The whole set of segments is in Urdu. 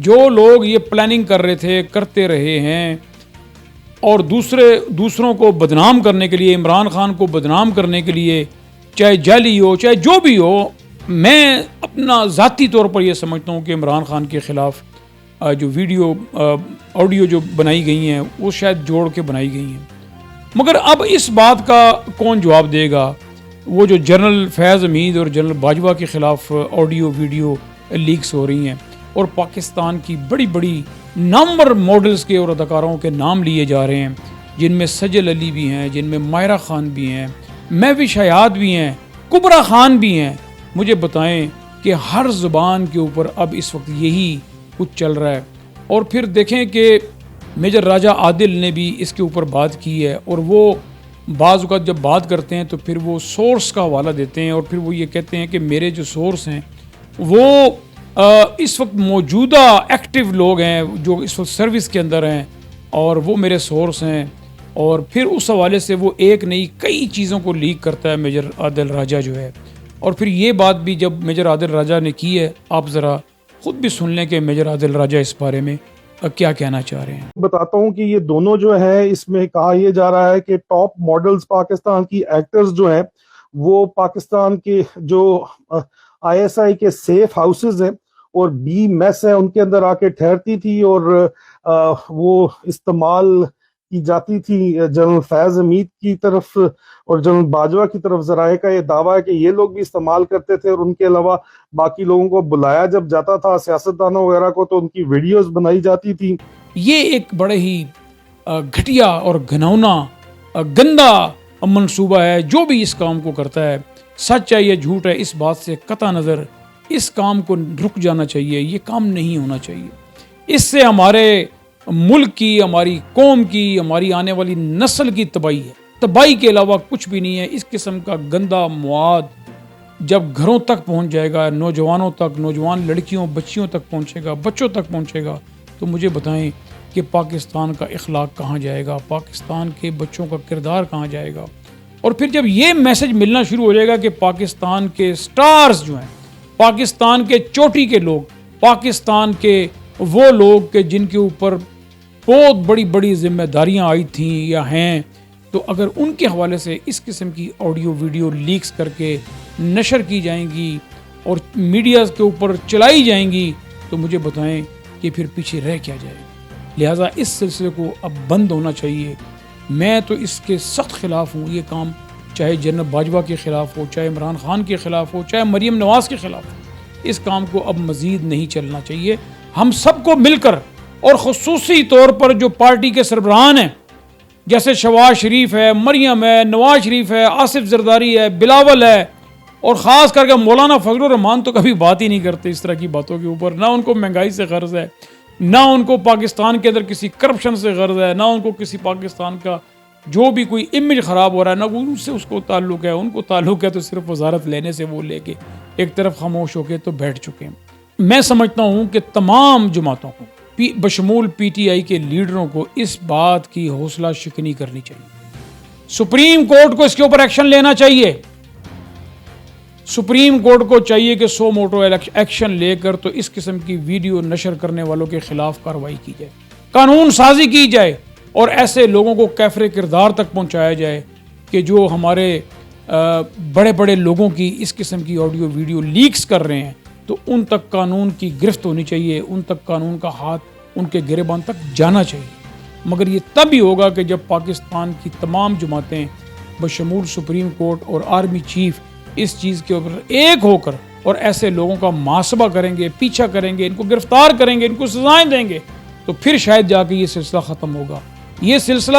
جو لوگ یہ پلاننگ کر رہے تھے کرتے رہے ہیں اور دوسروں کو بدنام کرنے کے لیے، عمران خان کو بدنام کرنے کے لیے، چاہے جعلی ہو چاہے جو بھی ہو، میں اپنا ذاتی طور پر یہ سمجھتا ہوں کہ عمران خان کے خلاف جو آڈیو جو بنائی گئی ہیں وہ شاید جوڑ کے بنائی گئی ہیں. مگر اب اس بات کا کون جواب دے گا؟ وہ جو جنرل فیض حمید اور جنرل باجوہ کے خلاف آڈیو ویڈیو لیکس ہو رہی ہیں اور پاکستان کی بڑی بڑی نامور ماڈلز کے اور اداکاروں کے نام لیے جا رہے ہیں، جن میں سجل علی بھی ہیں، جن میں ماہرہ خان بھی ہیں، مہوش حیات بھی ہیں، کبرا خان بھی ہیں. مجھے بتائیں کہ ہر زبان کے اوپر اب اس وقت یہی کچھ چل رہا ہے. اور پھر دیکھیں کہ میجر راجہ عادل نے بھی اس کے اوپر بات کی ہے، اور وہ بعض اوقات جب بات کرتے ہیں تو پھر وہ سورس کا حوالہ دیتے ہیں، اور پھر وہ یہ کہتے ہیں کہ میرے جو سورس ہیں وہ اس وقت موجودہ ایکٹیو لوگ ہیں جو اس وقت سروس کے اندر ہیں، اور وہ میرے سورس ہیں. اور پھر اس حوالے سے وہ ایک نہیں کئی چیزوں کو لیک کرتا ہے میجر عادل راجہ جو ہے. اور پھر یہ بات بھی جب میجر عادل راجہ نے کی ہے، آپ ذرا خود بھی سن لیں کہ میجر عادل راجہ اس بارے میں کیا کہنا چاہ رہے ہیں. بتاتا ہوں کہ یہ دونوں جو ہے، اس میں کہا یہ جا رہا ہے کہ ٹاپ ماڈلز پاکستان کی ایکٹرز جو ہیں وہ پاکستان کے جو آئی ایس آئی کے سیف ہاؤسز ہیں اور بی میس ہیں ان کے اندر آ کے ٹھہرتی تھی، اور وہ استعمال کی جاتی تھی جنرل فیض حمید کی طرف اور جنرل باجوہ کی طرف. ذرائع کا یہ دعویٰ ہے کہ یہ لوگ بھی استعمال کرتے تھے، اور ان کے علاوہ باقی لوگوں کو بلایا جب جاتا تھا، سیاستدانوں وغیرہ کو، تو ان کی ویڈیوز بنائی جاتی تھی. یہ ایک بڑے ہی گھٹیا اور گھنونا گندا منصوبہ ہے جو بھی اس کام کو کرتا ہے. سچ ہے یا جھوٹ ہے اس بات سے قطع نظر اس کام کو رک جانا چاہیے. یہ کام نہیں ہونا چاہیے. اس سے ہمارے ملک کی، ہماری قوم کی، ہماری آنے والی نسل کی تباہی ہے. تباہی کے علاوہ کچھ بھی نہیں ہے. اس قسم کا گندا مواد جب گھروں تک پہنچ جائے گا، نوجوانوں تک، نوجوان لڑکیوں بچیوں تک پہنچے گا، بچوں تک پہنچے گا، تو مجھے بتائیں کہ پاکستان کا اخلاق کہاں جائے گا، پاکستان کے بچوں کا کردار کہاں جائے گا. اور پھر جب یہ میسج ملنا شروع ہو جائے گا کہ پاکستان کے سٹارز جو ہیں، پاکستان کے چوٹی کے لوگ، پاکستان کے وہ لوگ کہ جن کے اوپر بہت بڑی بڑی ذمہ داریاں آئی تھیں یا ہیں، تو اگر ان کے حوالے سے اس قسم کی آڈیو ویڈیو لیکس کر کے نشر کی جائیں گی اور میڈیا کے اوپر چلائی جائیں گی، تو مجھے بتائیں کہ پھر پیچھے رہ کیا جائے گا. لہٰذا اس سلسلے کو اب بند ہونا چاہیے. میں تو اس کے سخت خلاف ہوں. یہ کام چاہے جنرل باجوہ کے خلاف ہو، چاہے عمران خان کے خلاف ہو، چاہے مریم نواز کے خلاف ہو، اس کام کو اب مزید نہیں چلنا چاہیے. ہم سب کو مل کر، اور خصوصی طور پر جو پارٹی کے سربراہان ہیں جیسے شہباز شریف ہے، مریم ہے، نواز شریف ہے، آصف زرداری ہے، بلاول ہے، اور خاص کر کے مولانا فضل الرحمان تو کبھی بات ہی نہیں کرتے اس طرح کی باتوں کے اوپر. نہ ان کو مہنگائی سے غرض ہے، نہ ان کو پاکستان کے اندر کسی کرپشن سے غرض ہے، نہ ان کو کسی پاکستان کا جو بھی کوئی امیج خراب ہو رہا ہے نہ ان سے اس کو تعلق ہے. ان کو تعلق ہے تو صرف وزارت لینے سے، وہ لے کے ایک طرف خاموش ہو کے تو بیٹھ چکے ہیں. میں سمجھتا ہوں کہ تمام جماعتوں کو بشمول پی ٹی آئی کے لیڈروں کو اس بات کی حوصلہ شکنی کرنی چاہیے. سپریم کورٹ کو اس کے اوپر ایکشن لینا چاہیے. سپریم کورٹ کو چاہیے کہ سو موٹو ایکشن لے کر تو اس قسم کی ویڈیو نشر کرنے والوں کے خلاف کارروائی کی جائے، قانون سازی کی جائے، اور ایسے لوگوں کو کیفر کردار تک پہنچایا جائے کہ جو ہمارے بڑے بڑے لوگوں کی اس قسم کی آڈیو ویڈیو لیکس کر رہے ہیں، تو ان تک قانون کی گرفت ہونی چاہیے، ان تک قانون کا ہاتھ ان کے گریبان تک جانا چاہیے. مگر یہ تب ہی ہوگا کہ جب پاکستان کی تمام جماعتیں بشمول سپریم کورٹ اور آرمی چیف اس چیز کے اوپر ایک ہو کر اور ایسے لوگوں کا محاسبہ کریں گے، پیچھا کریں گے، ان کو گرفتار کریں گے، ان کو سزائیں دیں گے، تو پھر شاید جا کے یہ سلسلہ ختم ہوگا. یہ سلسلہ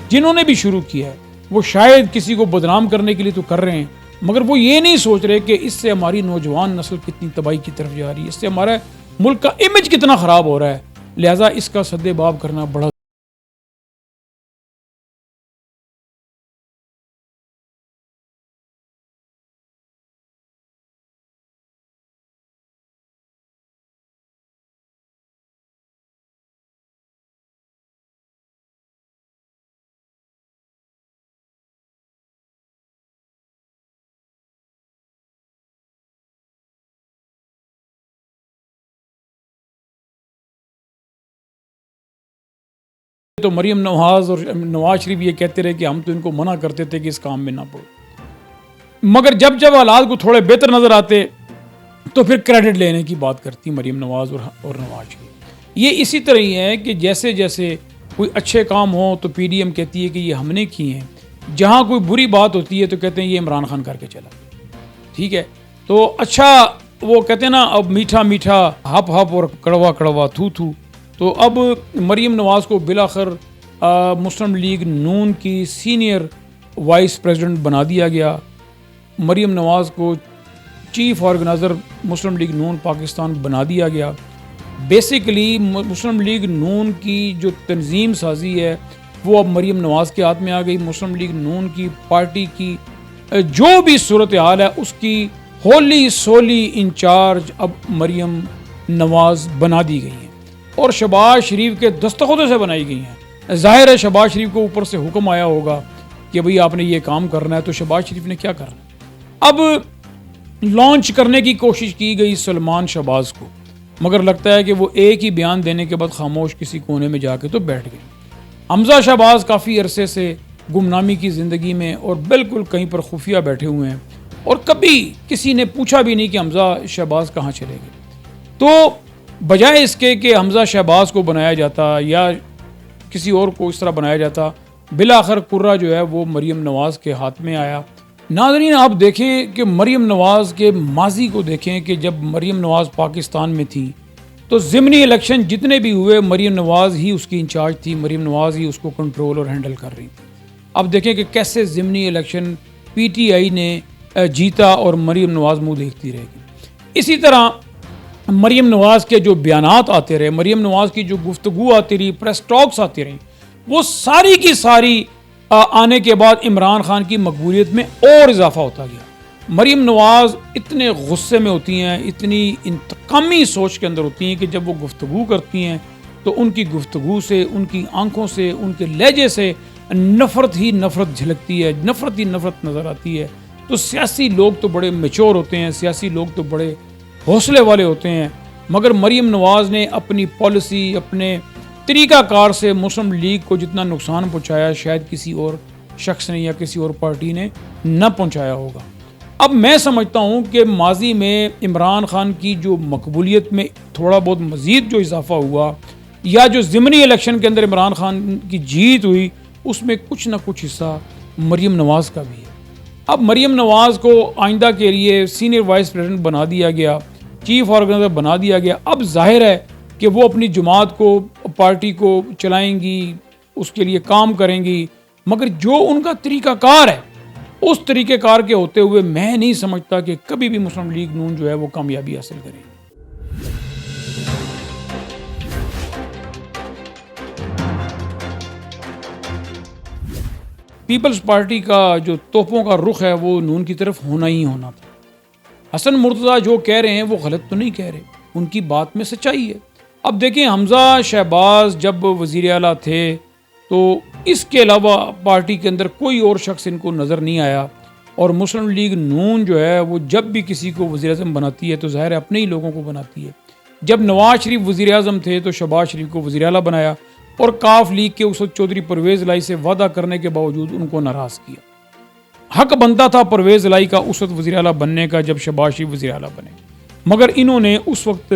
جنہوں نے بھی شروع کیا ہے وہ شاید کسی کو بدنام کرنے کے لیے تو کر رہے ہیں، مگر وہ یہ نہیں سوچ رہے کہ اس سے ہماری نوجوان نسل کتنی تباہی کی طرف جا رہی ہے، اس سے ہمارا ملک کا امیج کتنا خراب ہو رہا ہے. لہٰذا اس کا سد باب کرنا بڑا تو مریم نواز اور نواز شریف یہ کہتے رہے کہ ہم تو ان کو منع کرتے تھے کہ اس کام میں نہ پڑو، مگر جب حالات کو تھوڑے بہتر نظر آتے تو پھر کریڈٹ لینے کی بات کرتی مریم نواز اور نواز شریف۔ یہ اسی طرح ہی ہے کہ جیسے جیسے کوئی اچھے کام ہوں تو پی ڈی ایم کہتی ہے کہ یہ ہم نے کیے ہیں، جہاں کوئی بری بات ہوتی ہے تو کہتے ہیں یہ عمران خان کر کے چلا، ٹھیک ہے۔ تو اچھا وہ کہتے ہیں نا، اب میٹھا میٹھا ہپ ہپ اور کڑوا کڑوا تھو تھو، تو اب مریم نواز کو بالآخر مسلم لیگ نون کی سینئر وائس پریزیڈنٹ بنا دیا گیا۔ مریم نواز کو چیف آرگنائزر مسلم لیگ نون پاکستان بنا دیا گیا۔ بیسیکلی مسلم لیگ نون کی جو تنظیم سازی ہے وہ اب مریم نواز کے ہاتھ میں آ گئی۔ مسلم لیگ نون کی پارٹی کی جو بھی صورتحال ہے اس کی ہولی سولی انچارج اب مریم نواز بنا دی گئی ہیں اور شہباز شریف کے دستخطوں سے بنائی گئی ہیں۔ ظاہر ہے شہباز شریف کو اوپر سے حکم آیا ہوگا کہ بھئی آپ نے یہ کام کرنا ہے، تو شہباز شریف نے کیا کرنا ہے؟ اب لانچ کرنے کی کوشش کی گئی سلمان شہباز کو، مگر لگتا ہے کہ وہ ایک ہی بیان دینے کے بعد خاموش کسی کونے میں جا کے تو بیٹھ گئے۔ حمزہ شہباز کافی عرصے سے گمنامی کی زندگی میں اور بالکل کہیں پر خفیہ بیٹھے ہوئے ہیں، اور کبھی کسی نے پوچھا بھی نہیں کہ حمزہ شہباز کہاں چلے گئے۔ تو بجائے اس کے کہ حمزہ شہباز کو بنایا جاتا یا کسی اور کو اس طرح بنایا جاتا، بالآخر کرہ جو ہے وہ مریم نواز کے ہاتھ میں آیا۔ ناظرین آپ دیکھیں کہ مریم نواز کے ماضی کو دیکھیں کہ جب مریم نواز پاکستان میں تھی تو ضمنی الیکشن جتنے بھی ہوئے مریم نواز ہی اس کی انچارج تھی، مریم نواز ہی اس کو کنٹرول اور ہینڈل کر رہی تھی۔ اب دیکھیں کہ کیسے ضمنی الیکشن پی ٹی آئی نے جیتا اور مریم نواز منہ دیکھتی رہے گی۔ اسی طرح مریم نواز کے جو بیانات آتے رہے، مریم نواز کی جو گفتگو آتی رہی، پریس ٹاکس آتی رہی، وہ ساری کی ساری آنے کے بعد عمران خان کی مقبولیت میں اور اضافہ ہوتا گیا۔ مریم نواز اتنے غصے میں ہوتی ہیں، اتنی انتقامی سوچ کے اندر ہوتی ہیں کہ جب وہ گفتگو کرتی ہیں تو ان کی گفتگو سے، ان کی آنکھوں سے، ان کے لہجے سے نفرت ہی نفرت جھلکتی ہے، نفرت ہی نفرت نظر آتی ہے۔ تو سیاسی لوگ تو بڑے میچور ہوتے ہیں، سیاسی لوگ تو بڑے حوصلے والے ہوتے ہیں، مگر مریم نواز نے اپنی پالیسی، اپنے طریقہ کار سے مسلم لیگ کو جتنا نقصان پہنچایا شاید کسی اور شخص نے یا کسی اور پارٹی نے نہ پہنچایا ہوگا۔ اب میں سمجھتا ہوں کہ ماضی میں عمران خان کی جو مقبولیت میں تھوڑا بہت مزید جو اضافہ ہوا یا جو ضمنی الیکشن کے اندر عمران خان کی جیت ہوئی، اس میں کچھ نہ کچھ حصہ مریم نواز کا بھی ہے۔ اب مریم نواز کو آئندہ کے لیے سینئر وائس پریزیڈنٹ بنا دیا گیا، چیف آرگنائزر بنا دیا گیا۔ اب ظاہر ہے کہ وہ اپنی جماعت کو، پارٹی کو چلائیں گی، اس کے لیے کام کریں گی، مگر جو ان کا طریقہ کار ہے اس طریقہ کار کے ہوتے ہوئے میں نہیں سمجھتا کہ کبھی بھی مسلم لیگ نون جو ہے وہ کامیابی حاصل کرے گی۔ پیپلز پارٹی کا جو توپوں کا رخ ہے وہ نون کی طرف ہونا ہی ہونا تھا۔ حسن مرتضیٰ جو کہہ رہے ہیں وہ غلط تو نہیں کہہ رہے، ان کی بات میں سچائی ہے۔ اب دیکھیں حمزہ شہباز جب وزیر اعلیٰ تھے تو اس کے علاوہ پارٹی کے اندر کوئی اور شخص ان کو نظر نہیں آیا، اور مسلم لیگ نون جو ہے وہ جب بھی کسی کو وزیر اعظم بناتی ہے تو ظاہر ہے اپنے ہی لوگوں کو بناتی ہے۔ جب نواز شریف وزیر اعظم تھے تو شہباز شریف کو وزیر اعلیٰ بنایا، اور کاف لیگ کے اس وقت چودھری پرویز الہی سے وعدہ کرنے کے باوجود ان کو ناراض کیا۔ حق بنتا تھا پرویز الہی کا اس وقت وزیر اعلیٰ بننے کا جب شہباز شریف وزیر اعلیٰ بنے، مگر انہوں نے اس وقت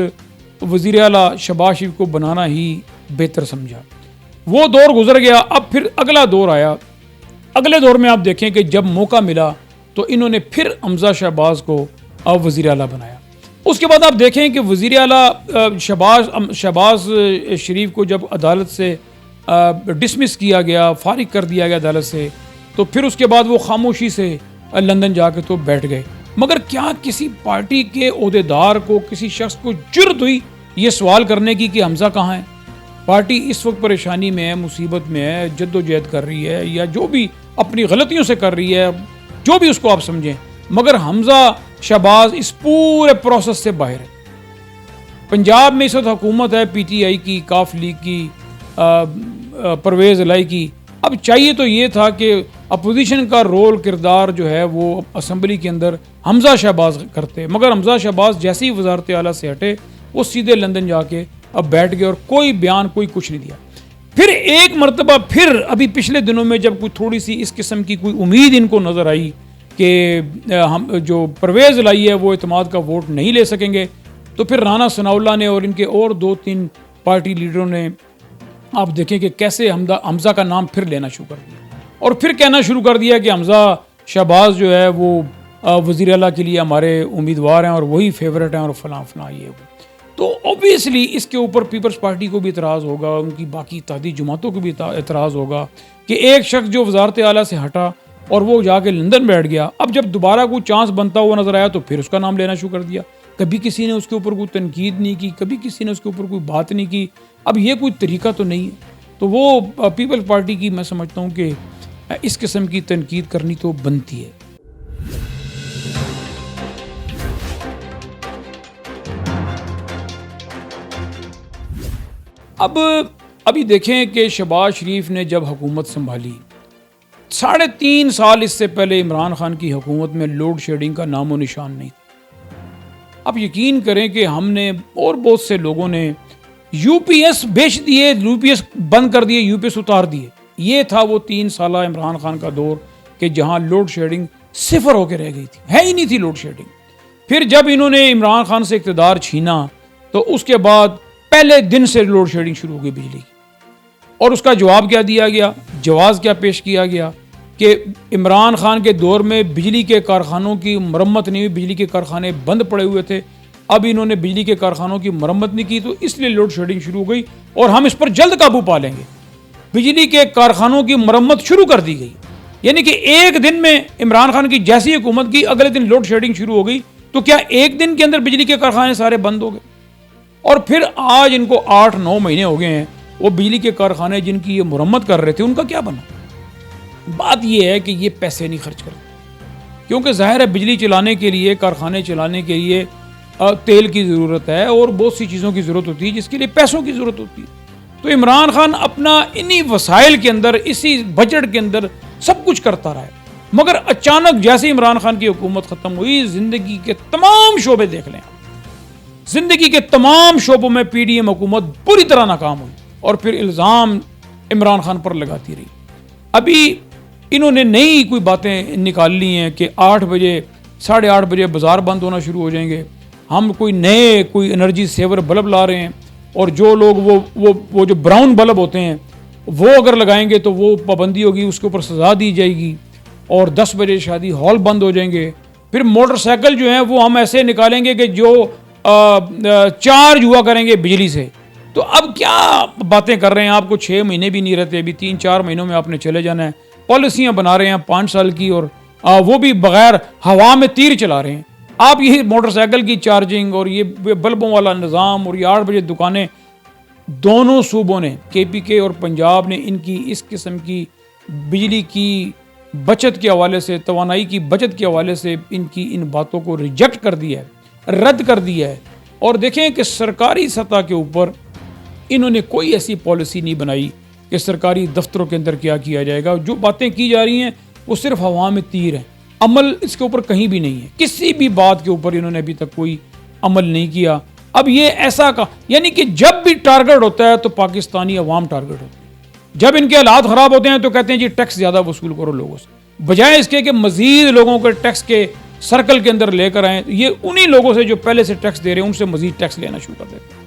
وزیر اعلیٰ شہباز شریف کو بنانا ہی بہتر سمجھا۔ وہ دور گزر گیا، اب پھر اگلا دور آیا۔ اگلے دور میں آپ دیکھیں کہ جب موقع ملا تو انہوں نے پھر حمزہ شہباز کو وزیر اعلیٰ بنایا۔ اس کے بعد آپ دیکھیں کہ وزیر اعلیٰ شہباز شریف کو جب عدالت سے ڈسمس کیا گیا، فارغ کر دیا گیا عدالت سے، تو پھر اس کے بعد وہ خاموشی سے لندن جا کے تو بیٹھ گئے۔ مگر کیا کسی پارٹی کے عہدیدار کو، کسی شخص کو جرأت ہوئی یہ سوال کرنے کی کہ حمزہ کہاں ہے؟ پارٹی اس وقت پریشانی میں ہے، مصیبت میں ہے، جد و جہد کر رہی ہے، یا جو بھی اپنی غلطیوں سے کر رہی ہے، جو بھی اس کو آپ سمجھیں، مگر حمزہ شہباز اس پورے پروسیس سے باہر ہے۔ پنجاب میں اس وقت حکومت ہے پی ٹی آئی کی، کاف لیگ کی، پرویز الہی کی۔ اب چاہیے تو یہ تھا کہ اپوزیشن کا رول، کردار جو ہے وہ اسمبلی کے اندر حمزہ شہباز کرتے، مگر حمزہ شہباز جیسے ہی وزارت اعلیٰ سے ہٹے وہ سیدھے لندن جا کے اب بیٹھ گئے اور کوئی بیان، کوئی کچھ نہیں دیا۔ پھر ایک مرتبہ پھر ابھی پچھلے دنوں میں جب کوئی تھوڑی سی اس قسم کی کوئی امید ان کو نظر آئی کہ ہم جو پرویز لائی ہے وہ اعتماد کا ووٹ نہیں لے سکیں گے، تو پھر رانا ثناء اللہ نے اور ان کے اور 2-3 پارٹی لیڈروں نے آپ دیکھیں کہ کیسے حمزہ کا نام پھر لینا شروع کر دیا اور پھر کہنا شروع کر دیا کہ حمزہ شہباز جو ہے وہ وزیر اعلیٰ کے لیے ہمارے امیدوار ہیں اور وہی فیورٹ ہیں اور فلاں فلاں یہ وہ۔ تو اوبیسلی اس کے اوپر پیپلز پارٹی کو بھی اعتراض ہوگا، ان کی باقی اتحادی جماعتوں کو بھی اعتراض ہوگا کہ ایک شخص جو وزارت اعلیٰ سے ہٹا اور وہ جا کے لندن بیٹھ گیا، اب جب دوبارہ کوئی چانس بنتا ہوا نظر آیا تو پھر اس کا نام لینا شروع کر دیا۔ کبھی کسی نے اس کے اوپر کوئی تنقید نہیں کی، کبھی کسی نے اس کے اوپر کوئی بات نہیں کی۔ اب یہ کوئی طریقہ تو نہیں ہے، تو وہ پیپلز پارٹی کی میں سمجھتا ہوں کہ اس قسم کی تنقید کرنی تو بنتی ہے۔ ابھی دیکھیں کہ شہباز شریف نے جب حکومت سنبھالی 3.5 سال اس سے پہلے عمران خان کی حکومت میں لوڈ شیڈنگ کا نام و نشان نہیں تھا۔ اب یقین کریں کہ ہم نے اور بہت سے لوگوں نے یو پی ایس بیچ دیے، یو پی ایس بند کر دیے، یو پی ایس اتار دیے۔ یہ تھا وہ 3 سالہ عمران خان کا دور کہ جہاں لوڈ شیڈنگ صفر ہو کے رہ گئی تھی، ہے ہی نہیں تھی لوڈ شیڈنگ۔ پھر جب انہوں نے عمران خان سے اقتدار چھینا تو اس کے بعد پہلے دن سے لوڈ شیڈنگ شروع ہو گئی بجلی کی، اور اس کا جواب کیا دیا گیا، جواز کیا پیش کیا گیا کہ عمران خان کے دور میں بجلی کے کارخانوں کی مرمت نہیں ہوئی، بجلی کے کارخانے بند پڑے ہوئے تھے، اب انہوں نے بجلی کے کارخانوں کی مرمت نہیں کی تو اس لیے لوڈ شیڈنگ شروع ہو گئی اور ہم اس پر جلد قابو پا لیں گے۔ بجلی کے کارخانوں کی مرمت شروع کر دی گئی، یعنی کہ ایک دن میں عمران خان کی جیسی حکومت کی اگلے دن لوڈ شیڈنگ شروع ہو گئی، تو کیا ایک دن کے اندر بجلی کے کارخانے سارے بند ہو گئے؟ اور پھر آج ان کو 8-9 مہینے ہو گئے ہیں، وہ بجلی کے کارخانے جن کی یہ مرمت کر رہے تھے ان کا کیا بنا؟ بات یہ ہے کہ یہ پیسے نہیں خرچ کرتے، کیونکہ ظاہر ہے بجلی چلانے کے لیے، کارخانے چلانے کے لیے تیل کی ضرورت ہے اور بہت سی چیزوں کی ضرورت ہوتی ہے جس کے لیے پیسوں کی ضرورت ہوتی ہے۔ تو عمران خان اپنا انہی وسائل کے اندر، اسی بجٹ کے اندر سب کچھ کرتا رہا ہے، مگر اچانک جیسے عمران خان کی حکومت ختم ہوئی، زندگی کے تمام شعبے دیکھ لیں، زندگی کے تمام شعبوں میں پی ڈی ایم حکومت پوری طرح ناکام ہوئی اور پھر الزام عمران خان پر لگاتی رہی۔ ابھی انہوں نے نئی کوئی باتیں نکال لی ہیں کہ 8 بجے 8:30 بجے بازار بند ہونا شروع ہو جائیں گے، ہم کوئی انرجی سیور بلب لا رہے ہیں، اور جو لوگ وہ جو براؤن بلب ہوتے ہیں وہ اگر لگائیں گے تو وہ پابندی ہوگی، اس کے اوپر سزا دی جائے گی، اور 10 بجے شادی ہال بند ہو جائیں گے۔ پھر موٹر سائیکل جو ہیں وہ ہم ایسے نکالیں گے کہ جو چارج ہوا کریں گے بجلی سے۔ تو اب کیا باتیں کر رہے ہیں؟ آپ کو 6 مہینے بھی نہیں رہتے، ابھی 3-4 مہینوں میں آپ نے چلے جانا ہے۔ پالیسیاں بنا رہے ہیں 5 سال کی، اور وہ بھی بغیر ہوا میں تیر چلا رہے ہیں۔ آپ یہ موٹر سائیکل کی چارجنگ اور یہ بلبوں والا نظام اور یہ 8 بجے دکانیں، دونوں صوبوں نے، کے پی کے اور پنجاب نے، ان کی اس قسم کی بجلی کی بچت کے حوالے سے، توانائی کی بچت کے حوالے سے ان باتوں کو ریجیکٹ کر دیا ہے، رد کر دیا ہے۔ اور دیکھیں کہ سرکاری سطح کے اوپر انہوں نے کوئی ایسی پالیسی نہیں بنائی کہ سرکاری دفتروں کے اندر کیا جائے گا۔ جو باتیں کی جا رہی ہیں وہ صرف ہوا میں تیر ہیں، عمل اس کے اوپر کہیں بھی نہیں ہے۔ کسی بھی بات کے اوپر انہوں نے ابھی تک کوئی عمل نہیں کیا۔ اب یہ ایسا یعنی کہ جب بھی ٹارگٹ ہوتا ہے تو پاکستانی عوام ٹارگٹ ہوتی ہے، جب ان کے حالات خراب ہوتے ہیں تو کہتے ہیں جی ٹیکس زیادہ وصول کرو لوگوں سے، بجائے اس کے کہ مزید لوگوں کو ٹیکس کے سرکل کے اندر لے کر آئیں۔ یہ انہی لوگوں سے جو پہلے سے ٹیکس دے رہے ہیں ان سے مزید ٹیکس لینا شروع کر دیتے ہیں۔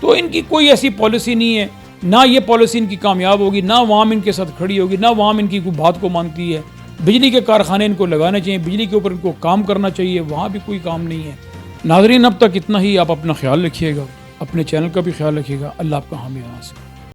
تو ان کی کوئی ایسی پالیسی نہیں ہے، نہ یہ پالیسی ان کی کامیاب ہوگی، نہ عوام ان کے ساتھ کھڑی ہوگی، نہ عوام ان کی کوئی بات کو مانتی ہے۔ بجلی کے کارخانے ان کو لگانے چاہیے، بجلی کے اوپر ان کو کام کرنا چاہیے، وہاں بھی کوئی کام نہیں ہے۔ ناظرین اب تک اتنا ہی، آپ اپنا خیال رکھیے گا، اپنے چینل کا بھی خیال رکھیے گا۔ اللہ آپ کا حامی و ناصر۔